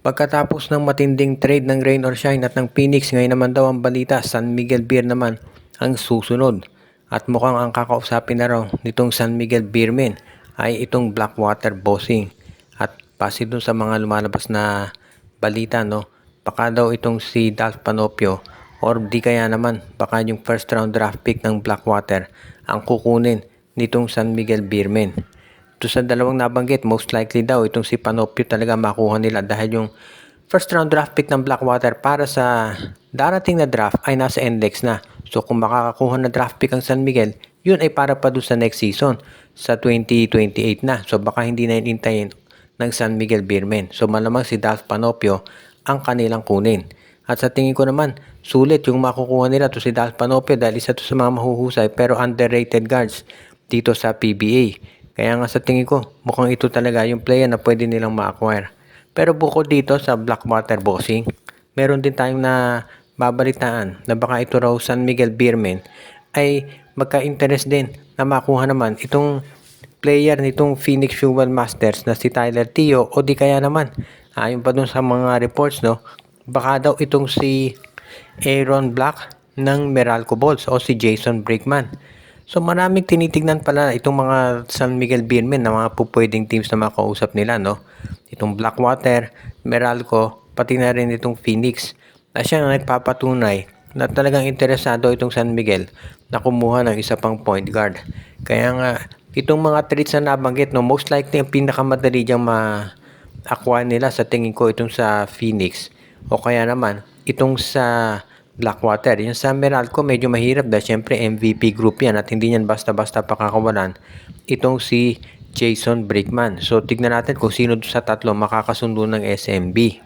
Pagkatapos ng matinding trade ng Rain or Shine at ng Phoenix, ngayon naman daw ang balita, San Miguel Beer naman ang susunod. At mukhang ang kakausapin na raw nitong San Miguel Beermen ay itong Blackwater Bossing. At base dun sa mga lumalabas na balita, no, baka daw itong si Dalf Panopio or di kaya naman baka yung first round draft pick ng Blackwater ang kukunin nitong San Miguel Beermen. Ito sa dalawang nabanggit, most likely daw itong si Panopio talaga makuha nila dahil yung first round draft pick ng Blackwater para sa darating na draft ay nasa NLEX na. So kung makakakuha na draft pick ang San Miguel, yun ay para pa doon sa next season sa 2028 na. So baka hindi na inintayin ng San Miguel Beermen. So malamang si Dalf Panopio ang kanilang kunin. At sa tingin ko naman, sulit yung makukuha nila to si Dalf Panopio dahil isa to sa mga mahuhusay pero underrated guards dito sa PBA. Kaya nga sa tingin ko, mukhang ito talaga yung player na pwede nilang ma-acquire. Pero bukod dito sa Blackwater Bossing, meron din tayong na babalitaan na baka ito raw San Miguel Beermen ay magka-interest din na makuha naman itong player nitong Phoenix Fuel Masters na si Tyler Teo o di kaya naman, ayon pa dun sa mga reports, no, baka daw itong si Aaron Black ng Meralco Bulls o si Jason Brickman. So maraming tinitignan pala itong mga San Miguel Beermen na mga pupwedeng teams na makausap nila, no? Itong Blackwater, Meralco, pati na rin itong Phoenix na siya nga nagpapatunay na talagang interesado itong San Miguel na kumuha ng isa pang point guard. Kaya nga itong mga trades na nabanggit, no, most likely ang pinakamadali diyang ma-acquire nila sa tingin ko itong sa Phoenix o kaya naman itong sa Blackwater. Yung sa Meralco medyo mahirap dahil syempre MVP group yan at hindi yan basta-basta pakakawalan itong si Jason Brickman. So tignan natin kung sino sa tatlo makakasundo ng SMB.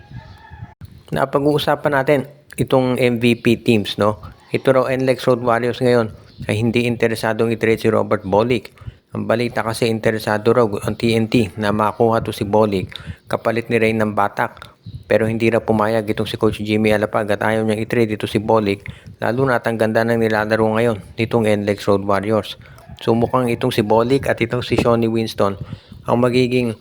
Napag-uusapan natin itong MVP teams, no? Ito raw NLEX Road Warriors ngayon ay hindi interesadong i-trade si Robert Bolick. Ang balita kasi interesado raw ang TNT na makuha to si Bolick kapalit ni Rain ng Batak. Pero hindi na pumayag itong si Coach Jimmy Alapag at ayaw niyang i-trade ito si Bolick, lalo na at ang ganda ng nilalaro ngayon nitong NLEX Road Warriors. So mukhang itong si Bolick at itong si Shawnee Winston ang magiging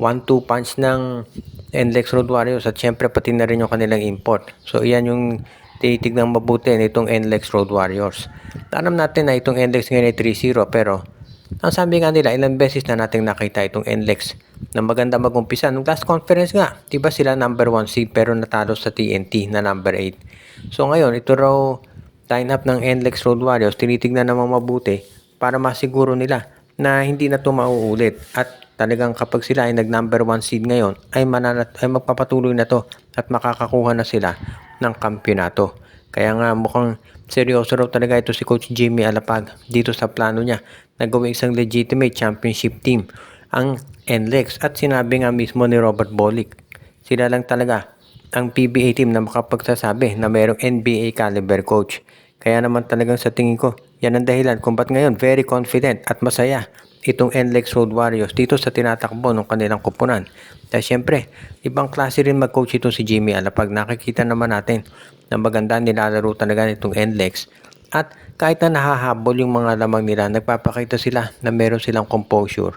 1-2 punch ng NLEX Road Warriors at syempre pati na rin yung kanilang import. So iyan yung tinitignan mabuti nitong NLEX Road Warriors. Alam natin na itong NLEX ngayon ay 3-0 pero ang sabi nga nila, ilang beses na nating nakita itong NLEX na maganda mag-umpisa. Nung last conference nga, diba sila number 1 seed pero natalo sa TNT na number 8. So ngayon, ito raw line-up ng NLEX Road Warriors, tinitignan namang mabuti para masiguro nila na hindi na ito mauulit. At talagang kapag sila ay nag-number 1 seed ngayon, ay magpapatuloy na to at makakakuha na sila ng kampyonato. Kaya nga mukhang seryoso raw talaga ito si Coach Jimmy Alapag dito sa plano niya na gawing isang legitimate championship team ang NLEX at sinabi nga mismo ni Robert Bolick, sila lang talaga ang PBA team na makapagsasabi na mayroong NBA caliber coach. Kaya naman talagang sa tingin ko, yan ang dahilan kung ba't ngayon very confident at masaya itong NLEX Road Warriors dito sa tinatakbo ng kanilang kupunan. Dahil syempre, ibang klase rin mag-coach itong si Jimmy Alapag. Nakikita naman natin na maganda nilalaro talaga nitong NLEX. At kahit na nahahabol yung mga lamang nila, nagpapakita sila na meron silang composure.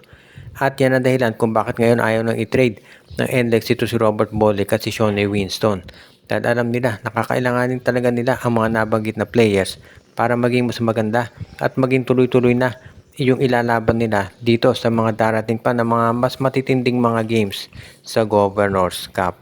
At yan ang dahilan kung bakit ngayon ayaw nang i-trade ng NLEX ito si Robert Bolick at si Shawnee Winston. Dahil alam nila, nakakailanganin talaga nila ang mga nabanggit na players para maging mas maganda at maging tuloy-tuloy na yung ilalaban nila dito sa mga darating pa na mga mas matitinding mga games sa Governors Cup.